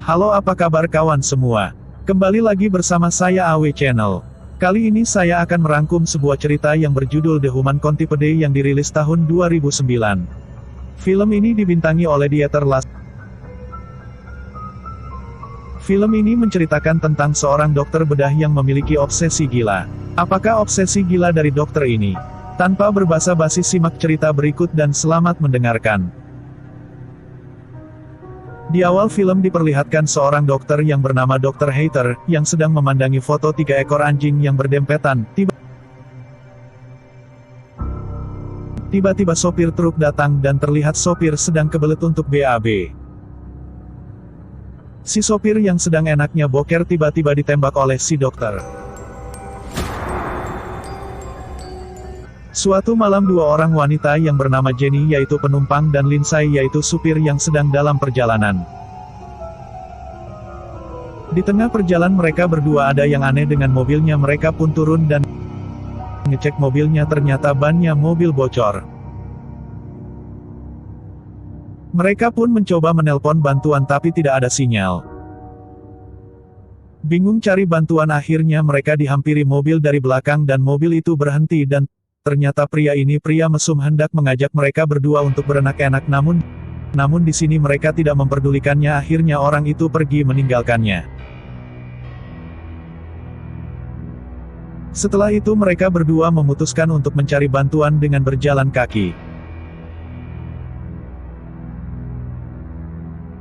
Halo, apa kabar kawan semua? Kembali lagi bersama saya AW Channel. Kali ini saya akan merangkum sebuah cerita yang berjudul The Human Centipede yang dirilis tahun 2009. Film ini dibintangi oleh Dieter Lass. Film ini menceritakan tentang seorang dokter bedah yang memiliki obsesi gila. Apakah obsesi gila dari dokter ini? Tanpa berbasa-basi, simak cerita berikut dan selamat mendengarkan. Di awal film diperlihatkan seorang dokter yang bernama Dr. Hater, yang sedang memandangi foto 3 ekor anjing yang berdempetan. Tiba-tiba sopir truk datang dan terlihat sopir sedang kebelet untuk BAB. Si sopir yang sedang enaknya boker tiba-tiba ditembak oleh si dokter. Suatu malam dua orang wanita yang bernama Jenny yaitu penumpang dan Lindsay yaitu supir yang sedang dalam perjalanan. Di tengah perjalanan mereka berdua ada yang aneh dengan mobilnya, mereka pun turun dan ngecek mobilnya, ternyata bannya mobil bocor. Mereka pun mencoba menelpon bantuan tapi tidak ada sinyal. Bingung cari bantuan, akhirnya mereka dihampiri mobil dari belakang dan mobil itu berhenti dan ternyata pria mesum hendak mengajak mereka berdua untuk berenak-enak, namun di sini mereka tidak memperdulikannya, akhirnya orang itu pergi meninggalkannya. Setelah itu mereka berdua memutuskan untuk mencari bantuan dengan berjalan kaki.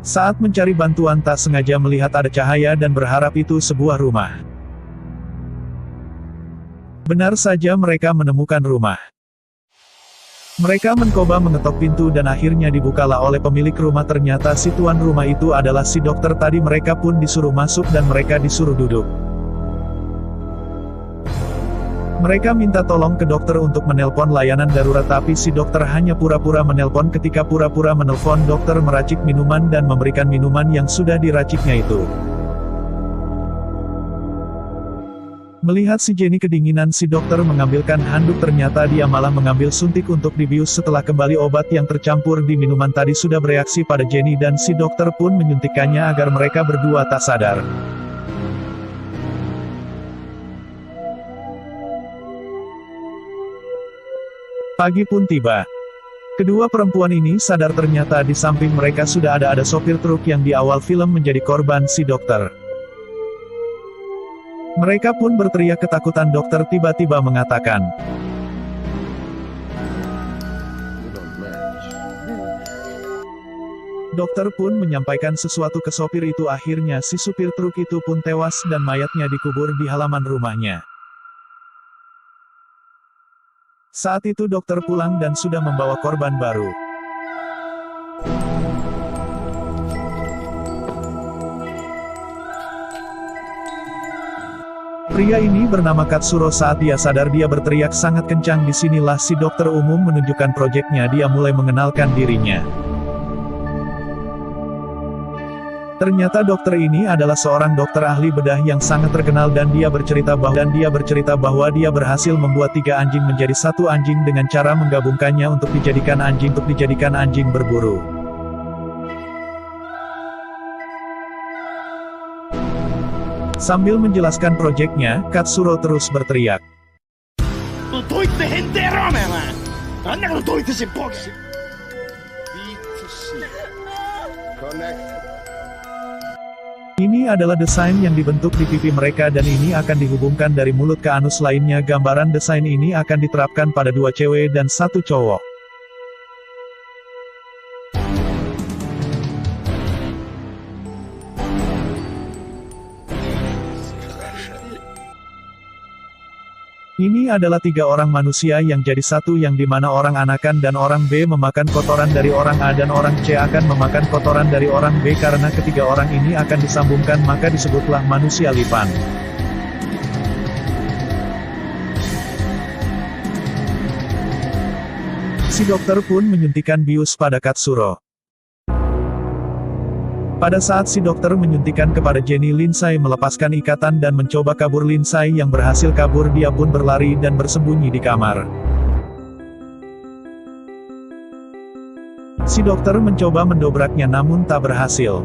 Saat mencari bantuan tak sengaja melihat ada cahaya dan berharap itu sebuah rumah. Benar saja, mereka menemukan rumah. Mereka mencoba mengetok pintu dan akhirnya dibukalah oleh pemilik rumah, ternyata si tuan rumah itu adalah si dokter tadi. Mereka pun disuruh masuk dan mereka disuruh duduk. Mereka minta tolong ke dokter untuk menelpon layanan darurat, tapi si dokter hanya pura-pura menelpon. Ketika pura-pura menelpon, dokter meracik minuman dan memberikan minuman yang sudah diraciknya itu. Melihat si Jenny kedinginan, si dokter mengambilkan handuk, ternyata dia malah mengambil suntik untuk dibius. Setelah kembali obat yang tercampur di minuman tadi sudah bereaksi pada Jenny dan si dokter pun menyuntikkannya agar mereka berdua tak sadar. Pagi pun tiba. Kedua perempuan ini sadar ternyata di samping mereka sudah ada sopir truk yang di awal film menjadi korban si dokter. Mereka pun berteriak ketakutan. Dokter tiba-tiba mengatakan, dokter pun menyampaikan sesuatu ke sopir itu, akhirnya si supir truk itu pun tewas dan mayatnya dikubur di halaman rumahnya. Saat itu dokter pulang dan sudah membawa korban baru. Pria ini bernama Katsuro. Saat dia sadar dia berteriak sangat kencang. Disinilah si dokter umum menunjukkan proyeknya. Dia mulai mengenalkan dirinya. Ternyata dokter ini adalah seorang dokter ahli bedah yang sangat terkenal dan dia bercerita bahwa dia berhasil membuat 3 anjing menjadi 1 anjing dengan cara menggabungkannya untuk dijadikan anjing berburu. Sambil menjelaskan proyeknya, Katsuro terus berteriak, ini adalah desain yang dibentuk di pipi mereka dan ini akan dihubungkan dari mulut ke anus lainnya. Gambaran desain ini akan diterapkan pada 2 cewek dan 1 cowok. Ini adalah 3 orang manusia yang jadi satu, yang dimana orang anakan dan orang B memakan kotoran dari orang A dan orang C akan memakan kotoran dari orang B. Karena ketiga orang ini akan disambungkan maka disebutlah manusia lipan. Si dokter pun menyuntikkan bius pada Katsuro. Pada saat si dokter menyuntikkan kepada Jenny, Lindsay melepaskan ikatan dan mencoba kabur. Lindsay yang berhasil kabur, dia pun berlari dan bersembunyi di kamar. Si dokter mencoba mendobraknya namun tak berhasil.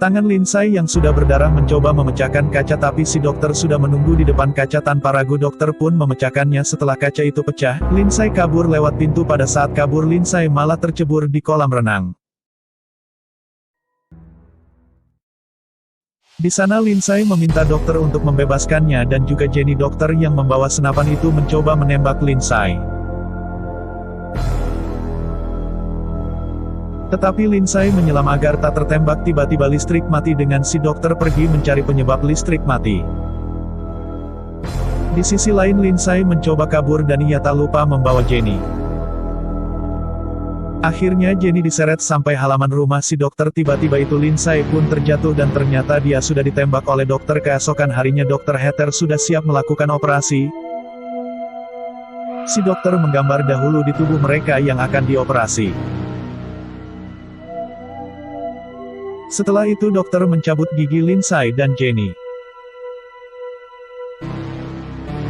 Tangan Lindsay yang sudah berdarah mencoba memecahkan kaca tapi si dokter sudah menunggu di depan kaca tanpa ragu. Dokter pun memecahkannya. Setelah kaca itu pecah, Lindsay kabur lewat pintu. Pada saat kabur Lindsay malah tercebur di kolam renang. Di sana Lindsay meminta dokter untuk membebaskannya dan juga Jenny. Dokter yang membawa senapan itu mencoba menembak Lindsay. Tetapi Lindsay menyelam agar tak tertembak. Tiba-tiba listrik mati dengan si dokter pergi mencari penyebab listrik mati. Di sisi lain Lindsay mencoba kabur dan ia tak lupa membawa Jenny. Akhirnya Jenny diseret sampai halaman rumah si dokter. Tiba-tiba itu Lindsay pun terjatuh dan ternyata dia sudah ditembak oleh dokter. Keesokan harinya Dr. Heather sudah siap melakukan operasi. Si dokter menggambar dahulu di tubuh mereka yang akan dioperasi. Setelah itu dokter mencabut gigi Lindsay dan Jenny.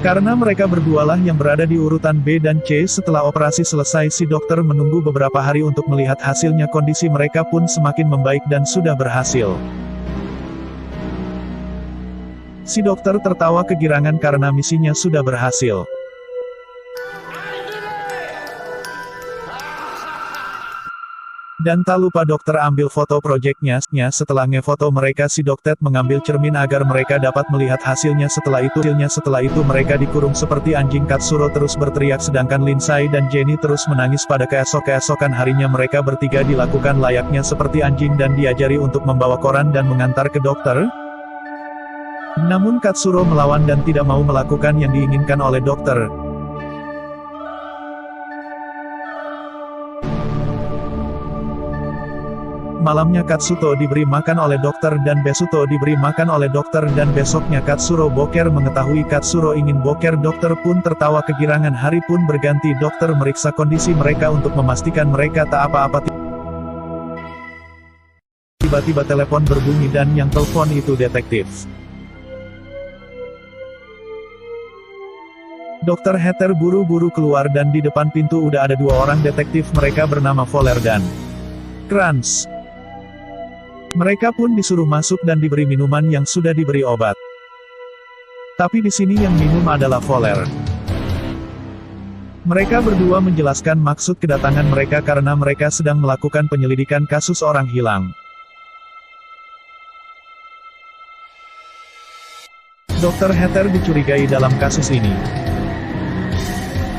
Karena mereka berdualah yang berada di urutan B dan C. Setelah operasi selesai si dokter menunggu beberapa hari untuk melihat hasilnya. Kondisi mereka pun semakin membaik dan sudah berhasil. Si dokter tertawa kegirangan karena misinya sudah berhasil. Dan tak lupa dokter ambil foto proyeknya. Setelah ngefoto mereka si dokter mengambil cermin agar mereka dapat melihat hasilnya. Setelah itu mereka dikurung seperti anjing. Katsuro terus berteriak sedangkan Lindsay dan Jenny terus menangis. Pada keesokan harinya mereka bertiga dilakukan layaknya seperti anjing dan diajari untuk membawa koran dan mengantar ke dokter. Namun Katsuro melawan dan tidak mau melakukan yang diinginkan oleh dokter. Malamnya Katsuto diberi makan oleh dokter dan Besuto diberi makan oleh dokter dan besoknya Katsuro boker. Mengetahui Katsuro ingin boker dokter pun tertawa kegirangan. Hari pun berganti. Dokter meriksa kondisi mereka untuk memastikan mereka tak apa-apa. Tiba-tiba telepon berbunyi dan yang telepon itu detektif. Dr. Heather buru-buru keluar dan di depan pintu udah ada dua orang detektif. Mereka bernama Fowler dan Kranz. Mereka pun disuruh masuk dan diberi minuman yang sudah diberi obat. Tapi di sini yang minum adalah Fowler. Mereka berdua menjelaskan maksud kedatangan mereka karena mereka sedang melakukan penyelidikan kasus orang hilang. Dr. Heather dicurigai dalam kasus ini.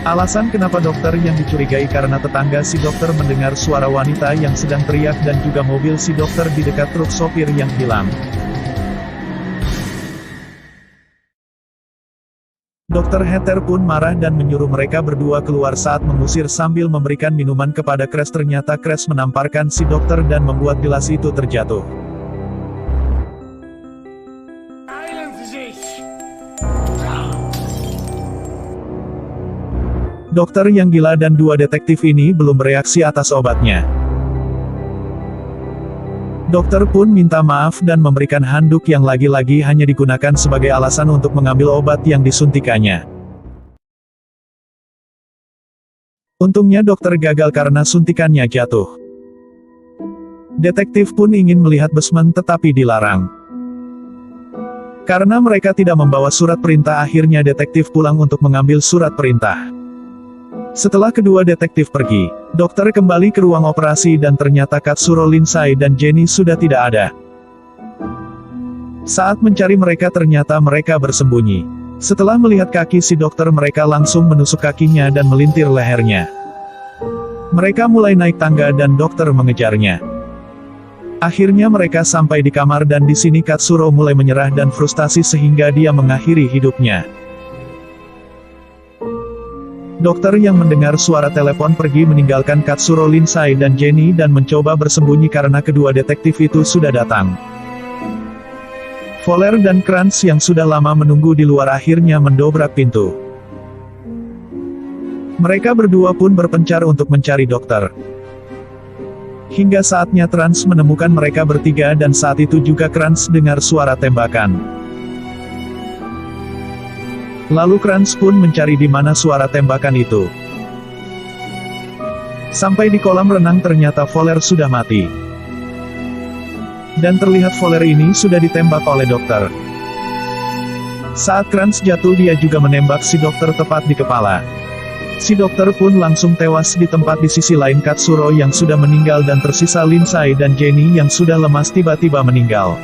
Alasan kenapa dokter yang dicurigai karena tetangga si dokter mendengar suara wanita yang sedang teriak dan juga mobil si dokter di dekat truk sopir yang hilang. Dr. Heather pun marah dan menyuruh mereka berdua keluar saat mengusir sambil memberikan minuman kepada Kres. Ternyata Kres menamparkan si dokter dan membuat gelas itu terjatuh. Dokter yang gila dan dua detektif ini belum bereaksi atas obatnya. Dokter pun minta maaf dan memberikan handuk yang lagi-lagi hanya digunakan sebagai alasan untuk mengambil obat yang disuntikannya. Untungnya dokter gagal karena suntikannya jatuh. Detektif pun ingin melihat basement tetapi dilarang. Karena mereka tidak membawa surat perintah, akhirnya detektif pulang untuk mengambil surat perintah. Setelah kedua detektif pergi, dokter kembali ke ruang operasi dan ternyata Katsuro, Lindsay dan Jenny sudah tidak ada. Saat mencari mereka ternyata mereka bersembunyi. Setelah melihat kaki si dokter mereka langsung menusuk kakinya dan melintir lehernya. Mereka mulai naik tangga dan dokter mengejarnya. Akhirnya mereka sampai di kamar dan di sini Katsuro mulai menyerah dan frustasi sehingga dia mengakhiri hidupnya. Dokter yang mendengar suara telepon pergi meninggalkan Katsuro, Lindsay dan Jenny dan mencoba bersembunyi karena kedua detektif itu sudah datang. Fowler dan Kranz yang sudah lama menunggu di luar akhirnya mendobrak pintu. Mereka berdua pun berpencar untuk mencari dokter. Hingga saatnya Kranz menemukan mereka bertiga dan saat itu juga Kranz dengar suara tembakan. Lalu Kranz pun mencari di mana suara tembakan itu. Sampai di kolam renang ternyata Fowler sudah mati. Dan terlihat Fowler ini sudah ditembak oleh dokter. Saat Kranz jatuh dia juga menembak si dokter tepat di kepala. Si dokter pun langsung tewas di tempat. Di sisi lain Katsuro yang sudah meninggal dan tersisa Lindsay dan Jenny yang sudah lemas tiba-tiba meninggal.